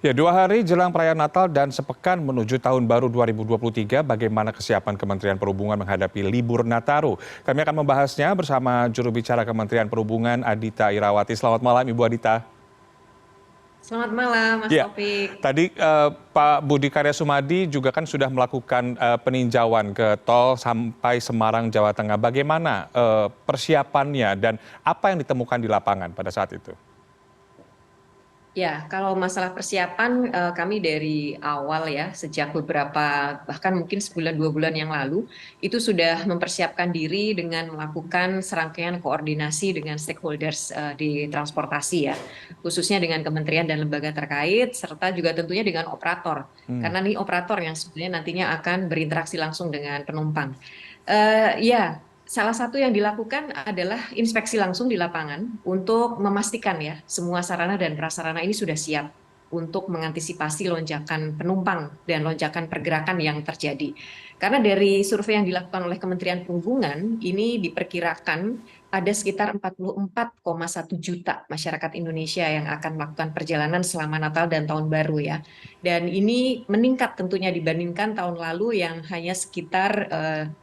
Ya, 2 hari jelang perayaan Natal dan sepekan menuju Tahun Baru 2023, bagaimana kesiapan Kementerian Perhubungan menghadapi libur Nataru? Kami akan membahasnya bersama juru bicara Kementerian Perhubungan, Adita Irawati. Selamat malam, Ibu Adita. Selamat malam, Mas Ya, Taufik. tadi Pak Budi Karya Sumadi juga kan sudah melakukan peninjauan ke tol sampai Semarang, Jawa Tengah. Bagaimana persiapannya dan apa yang ditemukan di lapangan pada saat itu? Ya, kalau masalah persiapan kami dari awal ya, sejak beberapa bahkan mungkin sebulan 2 bulan yang lalu itu sudah mempersiapkan diri dengan melakukan serangkaian koordinasi dengan stakeholders di transportasi ya, khususnya dengan kementerian dan lembaga terkait serta juga tentunya dengan operator. Hmm. Karena nih operator yang sebenarnya nantinya akan berinteraksi langsung dengan penumpang. Ya, salah satu yang dilakukan adalah inspeksi langsung di lapangan untuk memastikan ya semua sarana dan prasarana ini sudah siap untuk mengantisipasi lonjakan penumpang dan lonjakan pergerakan yang terjadi. Karena dari survei yang dilakukan oleh Kementerian Perhubungan, ini diperkirakan ada sekitar 44,1 juta masyarakat Indonesia yang akan melakukan perjalanan selama Natal dan Tahun Baru ya. Dan ini meningkat tentunya dibandingkan tahun lalu yang hanya sekitar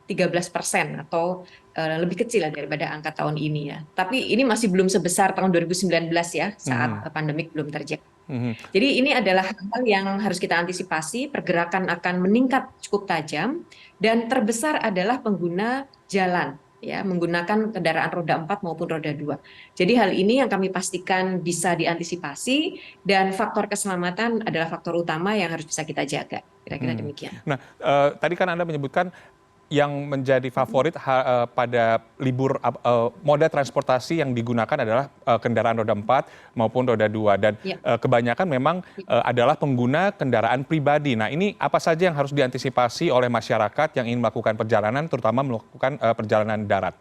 13% atau lebih kecil lah daripada angka tahun ini ya. Tapi ini masih belum sebesar tahun 2019 ya, saat Mhm. pandemik belum terjadi. Mhm. Jadi ini adalah hal yang harus kita antisipasi, pergerakan akan meningkat cukup tajam, dan terbesar adalah pengguna jalan, ya, menggunakan kendaraan roda 4 maupun roda 2. Jadi hal ini yang kami pastikan bisa diantisipasi, dan faktor keselamatan adalah faktor utama yang harus bisa kita jaga. Kira-kira Hmm. demikian. Nah, tadi kan Anda menyebutkan yang menjadi favorit pada libur moda transportasi yang digunakan adalah kendaraan roda 4 maupun roda 2 dan Ya. kebanyakan memang adalah pengguna kendaraan pribadi. Nah, ini apa saja yang harus diantisipasi oleh masyarakat yang ingin melakukan perjalanan, terutama melakukan perjalanan darat?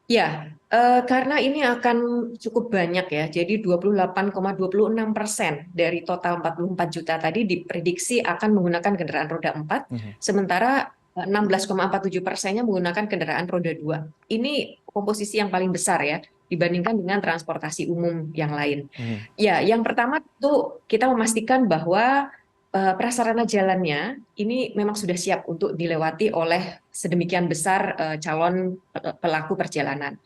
Ya, karena ini akan cukup banyak ya. Jadi 28,26% dari total 44 juta tadi diprediksi akan menggunakan kendaraan roda 4, Mhm. sementara 16,47%-nya menggunakan kendaraan roda 2. Ini komposisi yang paling besar ya dibandingkan dengan transportasi umum yang lain. Mhm. Ya, yang pertama itu kita memastikan bahwa prasarana jalannya ini memang sudah siap untuk dilewati oleh sedemikian besar calon pelaku perjalanan.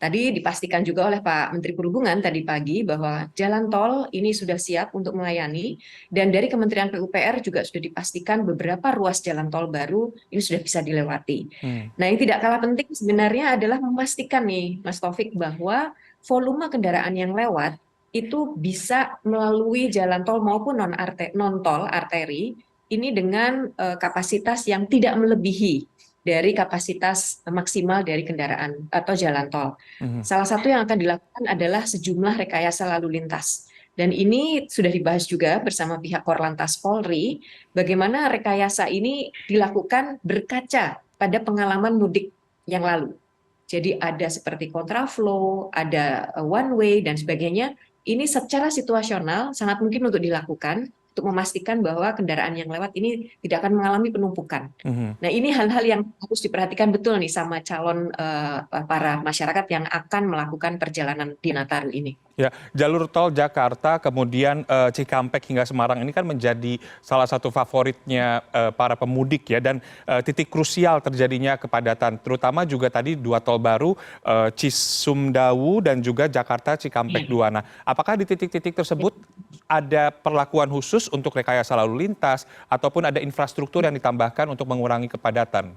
Tadi dipastikan juga oleh Pak Menteri Perhubungan tadi pagi bahwa jalan tol ini sudah siap untuk melayani, dan dari Kementerian PUPR juga sudah dipastikan beberapa ruas jalan tol baru ini sudah bisa dilewati. Hmm. Nah, yang tidak kalah penting sebenarnya adalah memastikan nih, Mas Taufik, bahwa volume kendaraan yang lewat itu bisa melalui jalan tol maupun non tol arteri ini dengan kapasitas yang tidak melebihi dari kapasitas maksimal dari kendaraan atau jalan tol. Mhm. Salah satu yang akan dilakukan adalah sejumlah rekayasa lalu lintas. Dan ini sudah dibahas juga bersama pihak Korlantas Polri, bagaimana rekayasa ini dilakukan berkaca pada pengalaman mudik yang lalu. Jadi ada seperti kontraflow, ada one way, dan sebagainya. Ini secara situasional sangat mungkin untuk dilakukan untuk memastikan bahwa kendaraan yang lewat ini tidak akan mengalami penumpukan. Mhm. Nah, ini hal-hal yang harus diperhatikan betul nih sama calon para masyarakat yang akan melakukan perjalanan di Nataru ini. Ya, jalur tol Jakarta kemudian Cikampek hingga Semarang ini kan menjadi salah satu favoritnya para pemudik ya, dan titik krusial terjadinya kepadatan, terutama juga tadi 2 tol baru Cisumdawu dan juga Jakarta Cikampek Iya. 2. Nah, apakah di titik-titik tersebut ada perlakuan khusus untuk rekayasa lalu lintas ataupun ada infrastruktur yang ditambahkan untuk mengurangi kepadatan?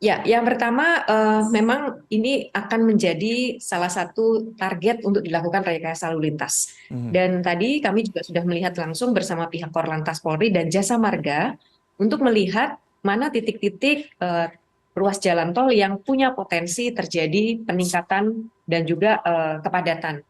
Ya, yang pertama memang ini akan menjadi salah satu target untuk dilakukan rekayasa lalu lintas. Mhm. Dan tadi kami juga sudah melihat langsung bersama pihak Korlantas Polri dan Jasa Marga untuk melihat mana titik-titik ruas jalan tol yang punya potensi terjadi peningkatan dan juga kepadatan.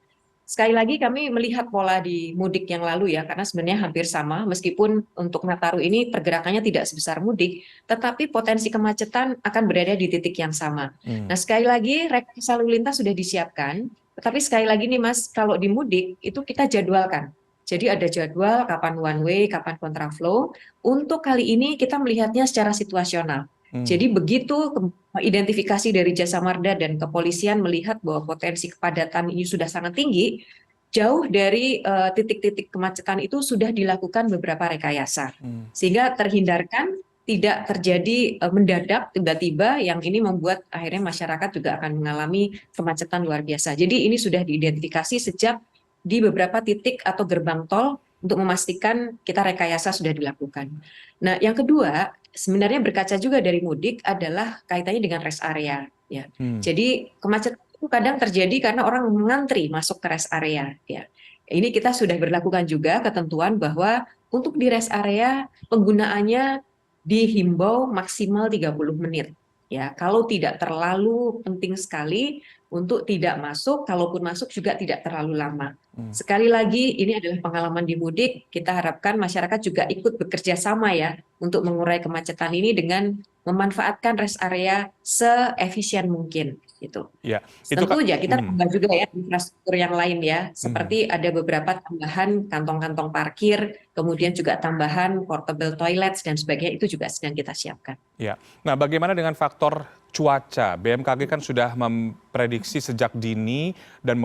Sekali lagi kami melihat pola di mudik yang lalu ya, karena sebenarnya hampir sama, meskipun untuk Nataru ini pergerakannya tidak sebesar mudik, tetapi potensi kemacetan akan berada di titik yang sama. Hmm. Nah, sekali lagi rekayasa lalu lintas sudah disiapkan, tetapi sekali lagi nih Mas, kalau di mudik itu kita jadwalkan. Jadi ada jadwal kapan one way, kapan kontraflow. Untuk kali ini kita melihatnya secara situasional. Hmm. Jadi begitu identifikasi dari Jasa Marga dan kepolisian melihat bahwa potensi kepadatan ini sudah sangat tinggi, jauh dari titik-titik kemacetan itu sudah dilakukan beberapa rekayasa, sehingga terhindarkan tidak terjadi mendadak tiba-tiba yang ini membuat akhirnya masyarakat juga akan mengalami kemacetan luar biasa. Jadi ini sudah diidentifikasi sejak di beberapa titik atau gerbang tol untuk memastikan kita rekayasa sudah dilakukan. Nah, yang kedua sebenarnya berkaca juga dari mudik adalah kaitannya dengan rest area. Ya, jadi kemacetan itu kadang terjadi karena orang mengantri masuk ke rest area. Ya, ini kita sudah berlakukan juga ketentuan bahwa untuk di rest area penggunaannya dihimbau maksimal 30 menit. Ya, kalau tidak terlalu penting sekali untuk tidak masuk, kalaupun masuk juga tidak terlalu lama. Sekali lagi, ini adalah pengalaman di mudik. Kita harapkan masyarakat juga ikut bekerja sama ya untuk mengurai kemacetan ini dengan memanfaatkan rest area seefisien mungkin. Gitu. Ya, itu Tentu Kak. ya kita tambah juga ya infrastruktur yang lain ya, seperti ada beberapa tambahan kantong-kantong parkir, kemudian juga tambahan portable toilets dan sebagainya, itu juga sedang kita siapkan. Ya. Nah, bagaimana dengan faktor cuaca? BMKG kan sudah memprediksi sejak dini dan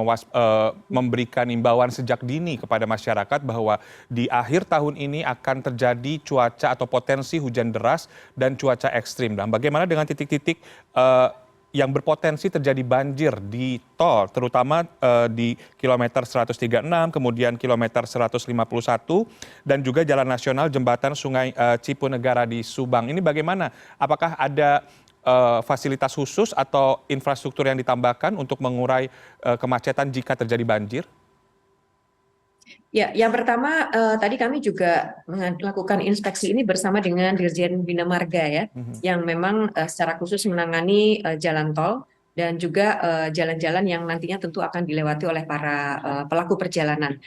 memberikan imbauan sejak dini kepada masyarakat bahwa di akhir tahun ini akan terjadi cuaca atau potensi hujan deras dan cuaca ekstrim. Dan bagaimana dengan titik-titik yang berpotensi terjadi banjir di tol, terutama di kilometer 136, kemudian kilometer 151, dan juga jalan nasional jembatan Sungai Cipunegara di Subang. Ini bagaimana? Apakah ada fasilitas khusus atau infrastruktur yang ditambahkan untuk mengurai kemacetan jika terjadi banjir? Ya, yang pertama tadi kami juga melakukan inspeksi ini bersama dengan Dirjen Bina Marga ya, yang memang secara khusus menangani jalan tol dan juga jalan-jalan yang nantinya tentu akan dilewati oleh para pelaku perjalanan.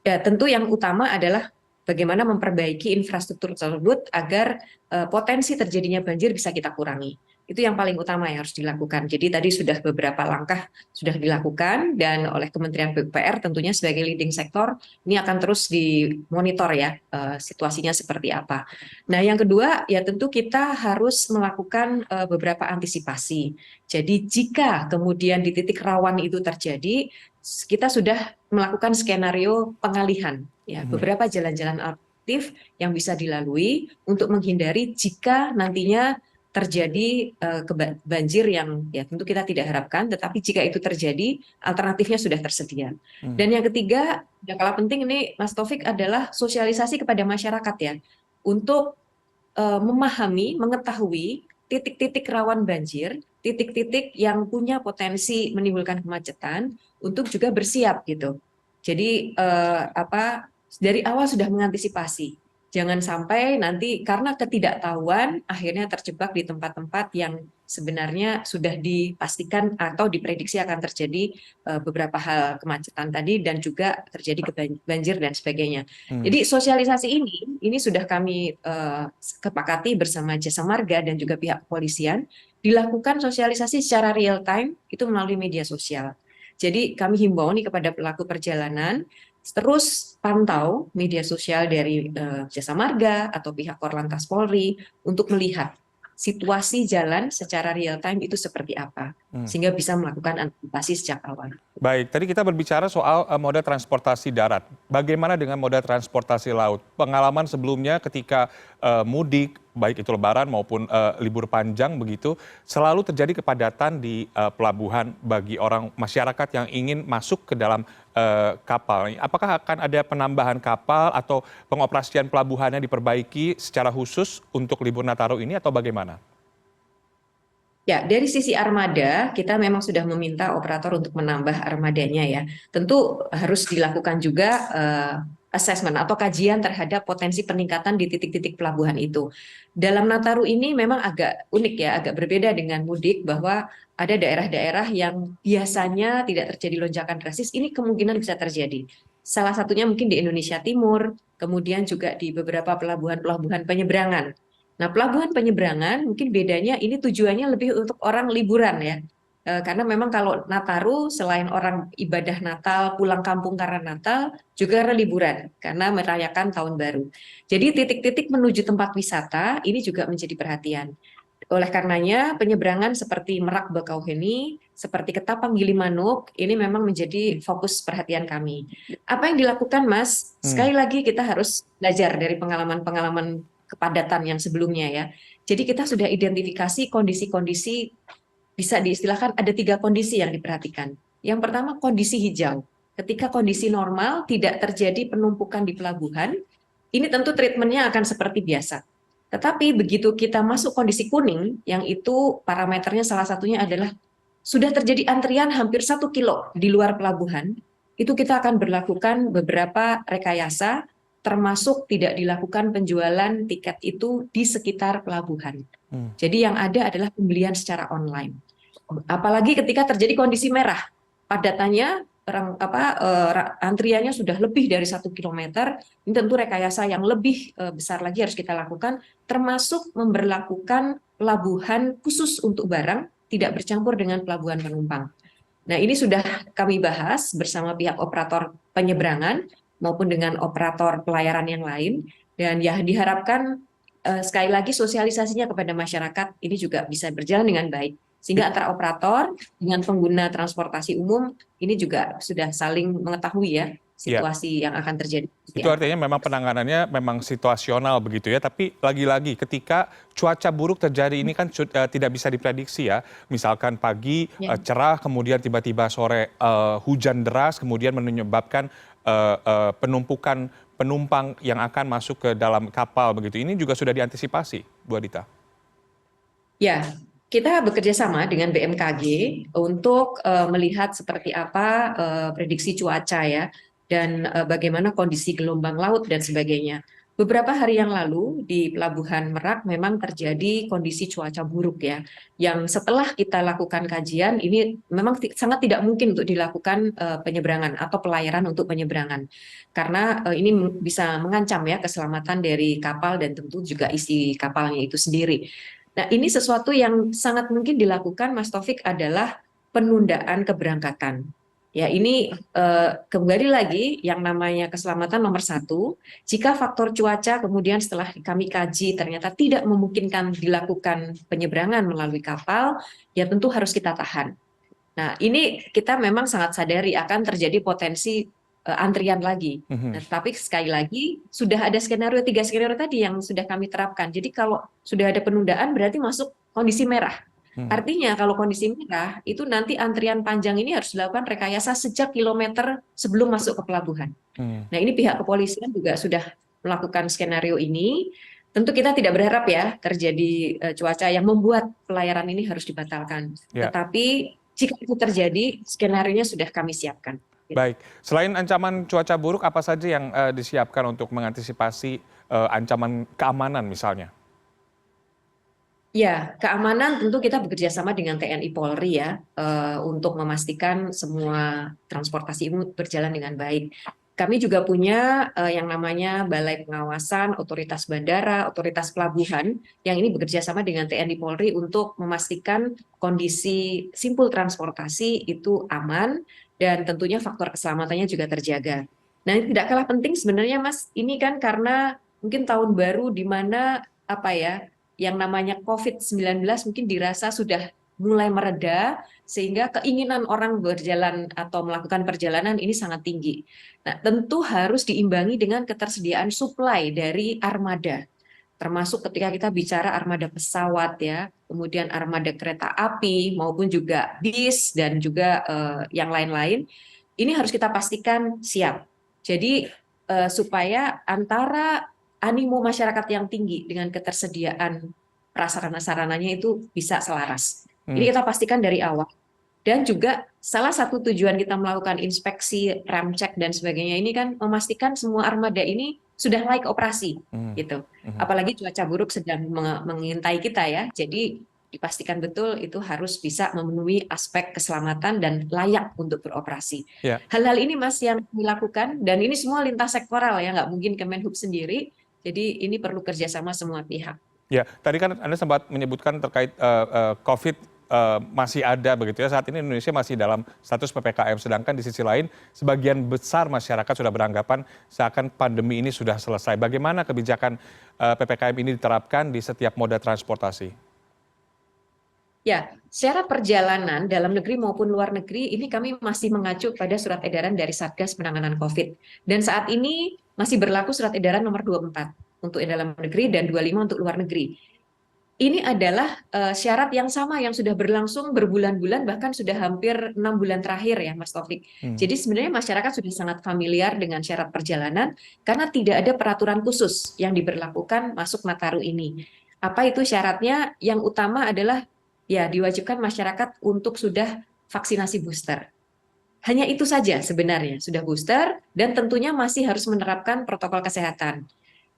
Ya, tentu yang utama adalah bagaimana memperbaiki infrastruktur tersebut agar potensi terjadinya banjir bisa kita kurangi. Itu yang paling utama yang harus dilakukan. Jadi tadi sudah beberapa langkah sudah dilakukan dan oleh Kementerian PUPR tentunya sebagai leading sektor ini akan terus dimonitor ya situasinya seperti apa. Nah, yang kedua ya tentu kita harus melakukan beberapa antisipasi. Jadi jika kemudian di titik rawan itu terjadi, kita sudah melakukan skenario pengalihan ya beberapa jalan-jalan alternatif yang bisa dilalui untuk menghindari jika nantinya terjadi banjir yang ya tentu kita tidak harapkan, tetapi jika itu terjadi alternatifnya sudah tersedia. Dan yang ketiga yang kalah penting ini Mas Taufik adalah sosialisasi kepada masyarakat ya untuk memahami, mengetahui titik-titik rawan banjir, titik-titik yang punya potensi menimbulkan kemacetan untuk juga bersiap gitu. Jadi dari awal sudah mengantisipasi. Jangan sampai nanti karena ketidaktahuan akhirnya terjebak di tempat-tempat yang sebenarnya sudah dipastikan atau diprediksi akan terjadi beberapa hal kemacetan tadi dan juga terjadi banjir dan sebagainya. Jadi sosialisasi ini sudah kami kepakati bersama Jasa Marga dan juga pihak kepolisian dilakukan sosialisasi secara real time itu melalui media sosial. Jadi kami himbau nih kepada pelaku perjalanan terus pantau media sosial dari Jasa Marga atau pihak Korlantas Polri untuk melihat situasi jalan secara real time itu seperti apa, sehingga bisa melakukan antisipasi sejak awal. Baik, tadi kita berbicara soal moda transportasi darat. Bagaimana dengan moda transportasi laut? Pengalaman sebelumnya ketika mudik, baik itu lebaran maupun libur panjang begitu, selalu terjadi kepadatan di pelabuhan bagi orang masyarakat yang ingin masuk ke dalam kapal. Apakah akan ada penambahan kapal atau pengoperasian pelabuhannya diperbaiki secara khusus untuk libur Nataru ini atau bagaimana? Ya, dari sisi armada, kita memang sudah meminta operator untuk menambah armadanya ya. Tentu harus dilakukan juga assessment atau kajian terhadap potensi peningkatan di titik-titik pelabuhan itu. Dalam Nataru ini memang agak unik ya, agak berbeda dengan mudik bahwa ada daerah-daerah yang biasanya tidak terjadi lonjakan drastis, ini kemungkinan bisa terjadi. Salah satunya mungkin di Indonesia Timur, kemudian juga di beberapa pelabuhan-pelabuhan penyeberangan. Nah, pelabuhan penyeberangan mungkin bedanya ini tujuannya lebih untuk orang liburan ya. Karena memang kalau Nataru selain orang ibadah Natal, pulang kampung karena Natal, juga karena liburan, karena merayakan Tahun Baru. Jadi titik-titik menuju tempat wisata ini juga menjadi perhatian. Oleh karenanya penyeberangan seperti Merak Bakauheni seperti Ketapang Gilimanuk, ini memang menjadi fokus perhatian kami. Apa yang dilakukan, Mas? Sekali lagi kita harus belajar dari pengalaman-pengalaman kepadatan yang sebelumnya ya. Jadi kita sudah identifikasi kondisi-kondisi, bisa diistilahkan ada 3 kondisi yang diperhatikan. Yang pertama kondisi hijau. Ketika kondisi normal, tidak terjadi penumpukan di pelabuhan, ini tentu treatmentnya akan seperti biasa. Tetapi begitu kita masuk kondisi kuning, yang itu parameternya salah satunya adalah sudah terjadi antrian hampir 1 kilo di luar pelabuhan, itu kita akan berlakukan beberapa rekayasa, termasuk tidak dilakukan penjualan tiket itu di sekitar pelabuhan. Jadi yang ada adalah pembelian secara online. Apalagi ketika terjadi kondisi merah, padatannya antriannya sudah lebih dari 1 kilometer, ini tentu rekayasa yang lebih besar lagi harus kita lakukan, termasuk memberlakukan pelabuhan khusus untuk barang, tidak bercampur dengan pelabuhan penumpang. Nah, ini sudah kami bahas bersama pihak operator penyeberangan maupun dengan operator pelayaran yang lain, dan ya diharapkan sekali lagi sosialisasinya kepada masyarakat ini juga bisa berjalan dengan baik. Sehingga antara operator dengan pengguna transportasi umum ini juga sudah saling mengetahui ya situasi yang akan terjadi. Itu artinya memang penanganannya memang situasional begitu ya, tapi lagi-lagi ketika cuaca buruk terjadi ini kan tidak bisa diprediksi ya. Misalkan pagi cerah, kemudian tiba-tiba sore hujan deras, kemudian menyebabkan penumpukan penumpang yang akan masuk ke dalam kapal begitu. Ini juga sudah diantisipasi, Bu Adita? Ya, kita bekerja sama dengan BMKG untuk melihat seperti apa prediksi cuaca ya, dan bagaimana kondisi gelombang laut dan sebagainya. Beberapa hari yang lalu di Pelabuhan Merak memang terjadi kondisi cuaca buruk ya, yang setelah kita lakukan kajian ini memang sangat tidak mungkin untuk dilakukan penyeberangan atau pelayaran untuk penyeberangan, karena ini bisa mengancam ya keselamatan dari kapal dan tentu juga isi kapalnya itu sendiri. Nah, ini sesuatu yang sangat mungkin dilakukan, Mas Taufik, adalah penundaan keberangkatan. Ya, ini kembali lagi yang namanya keselamatan nomor 1. Jika faktor cuaca kemudian setelah kami kaji ternyata tidak memungkinkan dilakukan penyeberangan melalui kapal, ya tentu harus kita tahan. Nah, ini kita memang sangat sadari akan terjadi potensi antrian lagi. Nah, tapi sekali lagi sudah ada 3 skenario tadi yang sudah kami terapkan. Jadi kalau sudah ada penundaan berarti masuk kondisi merah. Artinya kalau kondisi merah itu nanti antrian panjang ini harus dilakukan rekayasa sejak kilometer sebelum masuk ke pelabuhan. Nah, ini pihak kepolisian juga sudah melakukan skenario ini. Tentu kita tidak berharap ya terjadi cuaca yang membuat pelayaran ini harus dibatalkan. Tetapi jika itu terjadi, skenario-nya sudah kami siapkan. Baik, selain ancaman cuaca buruk, apa saja yang disiapkan untuk mengantisipasi ancaman keamanan misalnya? Ya, keamanan tentu kita bekerja sama dengan TNI Polri ya, untuk memastikan semua transportasi umum berjalan dengan baik. Kami juga punya yang namanya Balai Pengawasan Otoritas Bandara, Otoritas Pelabuhan, yang ini bekerja sama dengan TNI Polri untuk memastikan kondisi simpul transportasi itu aman dan tentunya faktor keselamatannya juga terjaga. Nah, ini tidak kalah penting sebenarnya, Mas, ini kan karena mungkin tahun baru di mana apa ya, yang namanya COVID-19 mungkin dirasa sudah mulai mereda, sehingga keinginan orang berjalan atau melakukan perjalanan ini sangat tinggi. Nah, tentu harus diimbangi dengan ketersediaan suplai dari armada, termasuk ketika kita bicara armada pesawat ya, kemudian armada kereta api maupun juga bis dan juga yang lain-lain, ini harus kita pastikan siap. Jadi supaya antara animo masyarakat yang tinggi dengan ketersediaan prasarana-sarananya itu bisa selaras. Ini kita pastikan dari awal. Dan juga salah satu tujuan kita melakukan inspeksi, rem cek dan sebagainya ini kan memastikan semua armada ini sudah layak operasi gitu. Apalagi cuaca buruk sedang mengintai kita ya. Jadi dipastikan betul itu harus bisa memenuhi aspek keselamatan dan layak untuk beroperasi. Hal-hal ini Mas yang dilakukan, dan ini semua lintas sektoral ya, nggak mungkin Kemenhub sendiri. Jadi ini perlu kerjasama semua pihak. Ya, tadi kan Anda sempat menyebutkan terkait COVID masih ada begitu ya. Saat ini Indonesia masih dalam status PPKM, sedangkan di sisi lain sebagian besar masyarakat sudah beranggapan seakan pandemi ini sudah selesai. Bagaimana kebijakan PPKM ini diterapkan di setiap moda transportasi? Ya, syarat perjalanan dalam negeri maupun luar negeri ini kami masih mengacu pada surat edaran dari Satgas Penanganan COVID. Dan saat ini masih berlaku surat edaran nomor 24 untuk dalam negeri dan 25 untuk luar negeri. Ini adalah syarat yang sama yang sudah berlangsung berbulan-bulan, bahkan sudah hampir 6 bulan terakhir ya Mas Taufik. Jadi sebenarnya masyarakat sudah sangat familiar dengan syarat perjalanan karena tidak ada peraturan khusus yang diberlakukan masuk Nataru ini. Apa itu syaratnya? Yang utama adalah ya diwajibkan masyarakat untuk sudah vaksinasi booster. Hanya itu saja sebenarnya, sudah booster dan tentunya masih harus menerapkan protokol kesehatan.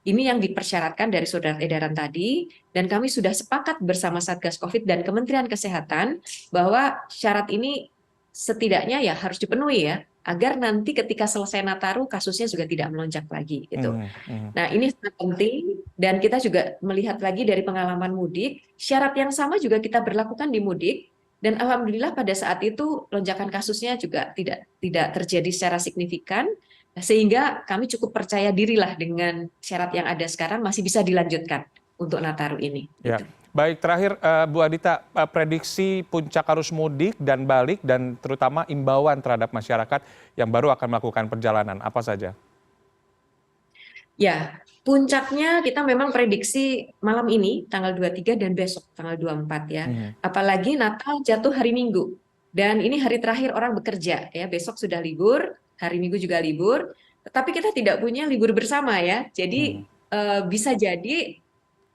Ini yang dipersyaratkan dari surat edaran tadi, dan kami sudah sepakat bersama Satgas COVID dan Kementerian Kesehatan bahwa syarat ini setidaknya ya harus dipenuhi ya, agar nanti ketika selesai Nataru kasusnya juga tidak melonjak lagi gitu. Nah, ini sangat penting dan kita juga melihat lagi dari pengalaman mudik, syarat yang sama juga kita berlakukan di mudik dan alhamdulillah pada saat itu lonjakan kasusnya juga tidak terjadi secara signifikan. Sehingga kami cukup percaya dirilah dengan syarat yang ada sekarang masih bisa dilanjutkan untuk Nataru ini. Ya, Gitu. baik terakhir Bu Adita, prediksi puncak arus mudik dan balik dan terutama imbauan terhadap masyarakat yang baru akan melakukan perjalanan apa saja? Ya, puncaknya kita memang prediksi malam ini tanggal 23 dan besok tanggal 24 ya. Apalagi Natal jatuh hari Minggu. Dan ini hari terakhir orang bekerja ya. Besok sudah libur, hari Minggu juga libur. Tetapi kita tidak punya libur bersama ya. Jadi bisa jadi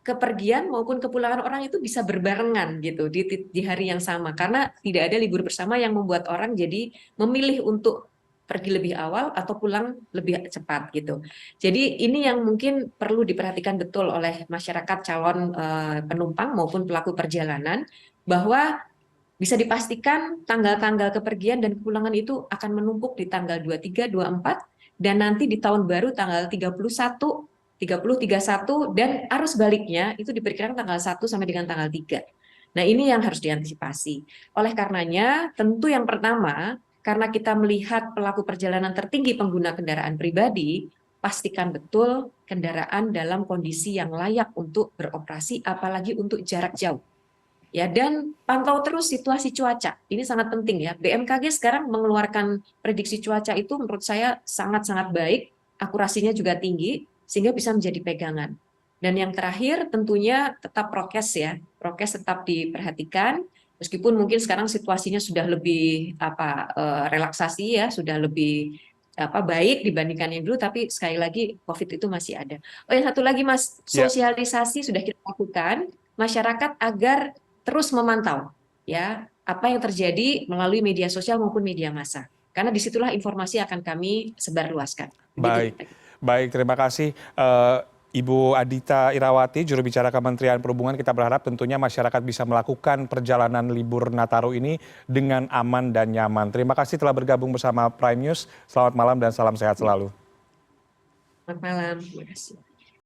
kepergian maupun kepulangan orang itu bisa berbarengan gitu di hari yang sama karena tidak ada libur bersama yang membuat orang jadi memilih untuk pergi lebih awal atau pulang lebih cepat gitu. Jadi ini yang mungkin perlu diperhatikan betul oleh masyarakat calon penumpang maupun pelaku perjalanan bahwa bisa dipastikan tanggal-tanggal kepergian dan kepulangan itu akan menumpuk di tanggal 23, 24 dan nanti di tahun baru tanggal 31, 30, 31 dan arus baliknya itu diperkirakan tanggal 1 sampai dengan tanggal 3. Nah, ini yang harus diantisipasi. Oleh karenanya, tentu yang pertama, karena kita melihat pelaku perjalanan tertinggi pengguna kendaraan pribadi, pastikan betul kendaraan dalam kondisi yang layak untuk beroperasi, apalagi untuk jarak jauh. Ya, dan pantau terus situasi cuaca. Ini sangat penting ya. BMKG sekarang mengeluarkan prediksi cuaca itu menurut saya sangat-sangat baik, akurasinya juga tinggi, sehingga bisa menjadi pegangan. Dan yang terakhir tentunya tetap prokes ya. Prokes tetap diperhatikan, meskipun mungkin sekarang situasinya sudah lebih relaksasi ya, sudah lebih baik dibandingkan yang dulu, tapi sekali lagi COVID itu masih ada. Oh, yang satu lagi Mas, Ya, sosialisasi sudah kita lakukan, masyarakat agar terus memantau ya apa yang terjadi melalui media sosial maupun media massa. Karena disitulah informasi akan kami sebarluaskan. Begitu. baik. Baik, terima kasih Ibu Adita Irawati, juru bicara Kementerian Perhubungan. Kita berharap tentunya masyarakat bisa melakukan perjalanan libur Nataru ini dengan aman dan nyaman. Terima kasih telah bergabung bersama Prime News. Selamat malam dan salam sehat selalu. Selamat malam. Terima kasih.